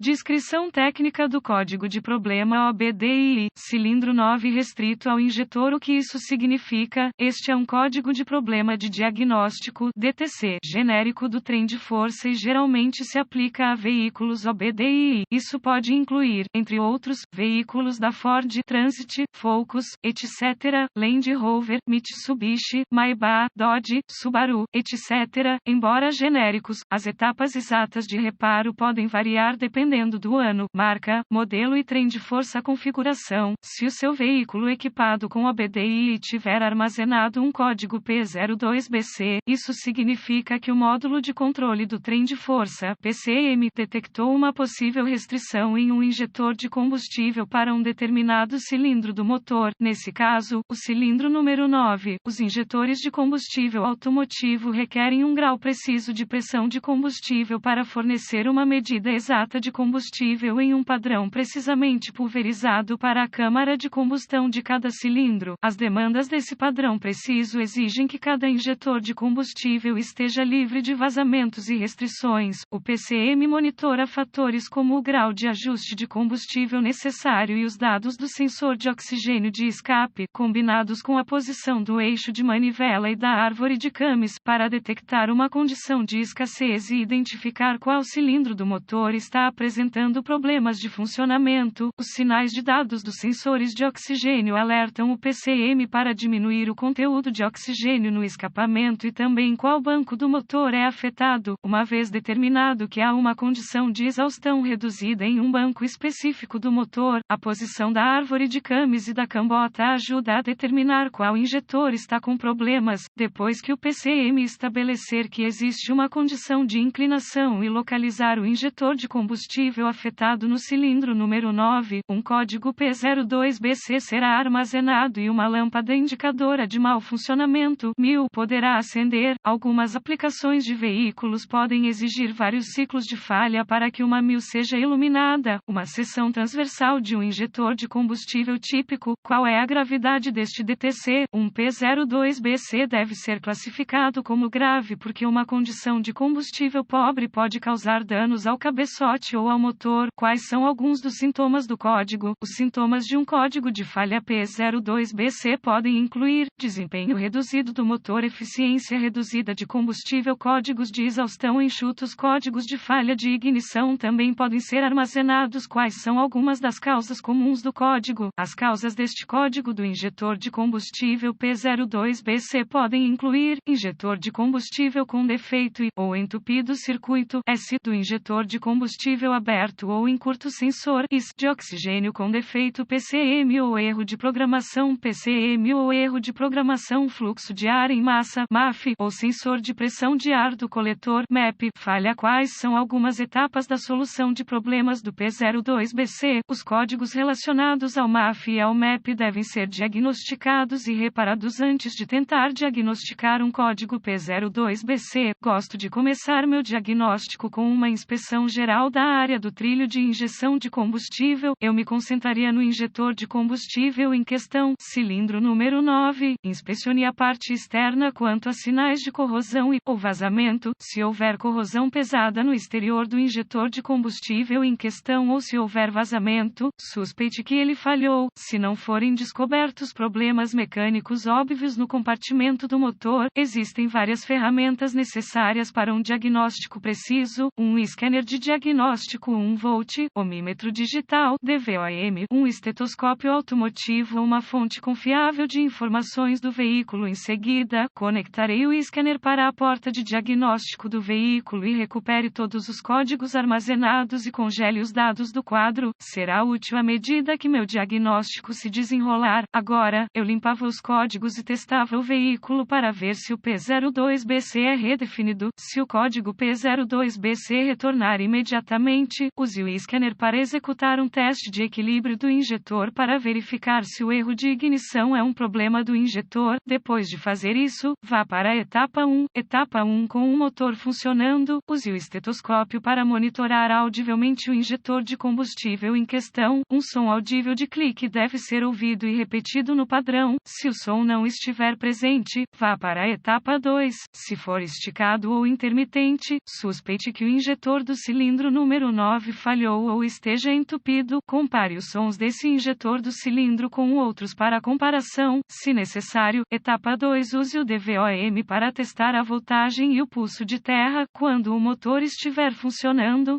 Descrição técnica do código de problema OBDII, cilindro 9 restrito ao injetor. O que isso significa? Este é um código de problema de diagnóstico, DTC, genérico do trem de força e geralmente se aplica a veículos OBDII. Isso pode incluir, entre outros, veículos da Ford, Transit, Focus, etc., Land Rover, Mitsubishi, Maybach, Dodge, Subaru, etc. Embora genéricos, as etapas exatas de reparo podem variar dependendo do ano, marca, modelo e trem de força. Configuração: se o seu veículo equipado com OBDII tiver armazenado um código P02BC, isso significa que o módulo de controle do trem de força, PCM, detectou uma possível restrição em um injetor de combustível para um determinado cilindro do motor, nesse caso, o cilindro número 9. Os injetores de combustível automotivo requerem um grau preciso de pressão de combustível para fornecer uma medida exata de combustível em um padrão precisamente pulverizado para a câmara de combustão de cada cilindro. As demandas desse padrão preciso exigem que cada injetor de combustível esteja livre de vazamentos e restrições. O PCM monitora fatores como o grau de ajuste de combustível necessário e os dados do sensor de oxigênio de escape, combinados com a posição do eixo de manivela e da árvore de Camis, para detectar uma condição de escassez e identificar qual cilindro do motor está apresentando problemas de funcionamento. Os sinais de dados dos sensores de oxigênio alertam o PCM para diminuir o conteúdo de oxigênio no escapamento e também qual banco do motor é afetado. Uma vez determinado que há uma condição de exaustão reduzida em um banco específico do motor, a posição da árvore de Camis e da cambota ajuda a determinar qual injetor está com problemas. Depois que o PCM estabelecer que existe uma condição de inclinação e localizar o injetor de combustível afetado no cilindro número 9, um código P02BC será armazenado e uma lâmpada indicadora de mau funcionamento 1000 poderá acender. Algumas aplicações de veículos podem exigir vários ciclos de falha para que uma 1000 seja iluminada. Uma seção transversal de um injetor de combustível típico. Qual é a gravidade deste DTC? Um P02BC deve ser classificado como grave porque uma condição de combustível pobre pode causar danos ao cabeçote ou ao motor. Quais são alguns dos sintomas do código? Os sintomas de um código de falha P02BC podem incluir desempenho reduzido do motor, eficiência reduzida de combustível, códigos de exaustão enxutos, códigos de falha de ignição também podem ser armazenados. Quais são algumas das causas comuns do código? As causas deste código do injetor de combustível P02BC podem incluir injetor de combustível com defeito ou entupido, circuito S do injetor de combustível aberto ou em curto, sensor IS de oxigênio com defeito, PCM ou erro de programação, PCM ou erro de programação, fluxo de ar em massa, MAF, ou sensor de pressão de ar do coletor, MEP, falha. Quais são algumas etapas da solução de problemas do P02BC? Os códigos relacionados ao MAF e ao MEP devem ser diagnosticados e reparados antes de tentar diagnosticar um código P02BC. Gosto de começar meu diagnóstico com uma inspeção geral da área do trilho de injeção de combustível. Eu me concentraria no injetor de combustível em questão, cilindro número 9. Inspecione a parte externa quanto a sinais de corrosão ou vazamento. Se houver corrosão pesada no exterior do injetor de combustível em questão ou se houver vazamento, suspeite que ele falhou. Se não forem descobertos problemas mecânicos óbvios no compartimento do motor, existem várias ferramentas necessárias para um diagnóstico preciso: um scanner de diagnóstico, um volt, ohmímetro digital, DVOM, um estetoscópio automotivo, uma fonte confiável de informações do veículo. Em seguida, conectarei o scanner para a porta de diagnóstico do veículo e recupere todos os códigos armazenados e congele os dados do quadro. Será útil à medida que meu diagnóstico se desenrolar. Agora, eu limpava os códigos e testava o veículo para ver se o P02BC é redefinido. Se o código P02BC retornar imediatamente, use o scanner para executar um teste de equilíbrio do injetor para verificar se o erro de ignição é um problema do injetor. Depois de fazer isso, vá para a etapa 1. Etapa 1 com o motor funcionando, use o estetoscópio para monitorar audivelmente o injetor de combustível em questão. Um som audível de clique deve ser ouvido e repetido no padrão. Se o som não estiver presente, vá para a etapa 2. Se for esticado ou intermitente, suspeite que o injetor do cilindro número injetor 9 falhou ou esteja entupido, compare os sons desse injetor do cilindro com outros para comparação, se necessário. Etapa 2. Use o DVOM para testar a voltagem e o pulso de terra quando o motor estiver funcionando.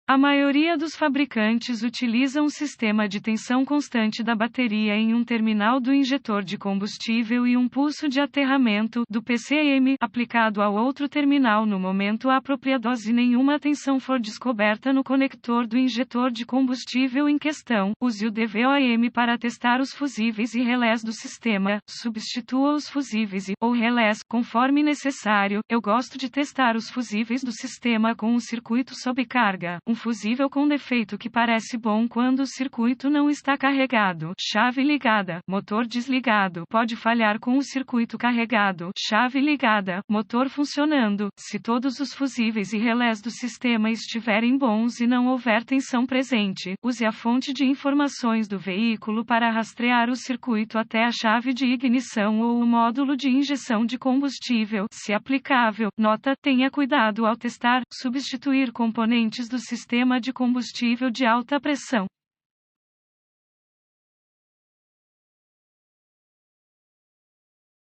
A maioria dos fabricantes utiliza um sistema de tensão constante da bateria em um terminal do injetor de combustível e um pulso de aterramento do PCM aplicado ao outro terminal no momento apropriado. Se nenhuma tensão for descoberta no conector do injetor de combustível em questão, use o DVOM para testar os fusíveis e relés do sistema. Substitua os fusíveis ou relés conforme necessário. Eu gosto de testar os fusíveis do sistema com um circuito sob carga. Um fusível com defeito que parece bom quando o circuito não está carregado. Chave ligada, motor desligado. Pode falhar com o circuito carregado. Chave ligada, motor funcionando. Se todos os fusíveis e relés do sistema estiverem bons e não houver tensão presente, use a fonte de informações do veículo para rastrear o circuito até a chave de ignição ou o módulo de injeção de combustível, se aplicável. Nota: tenha cuidado ao testar, substituir componentes do sistema de combustível de alta pressão.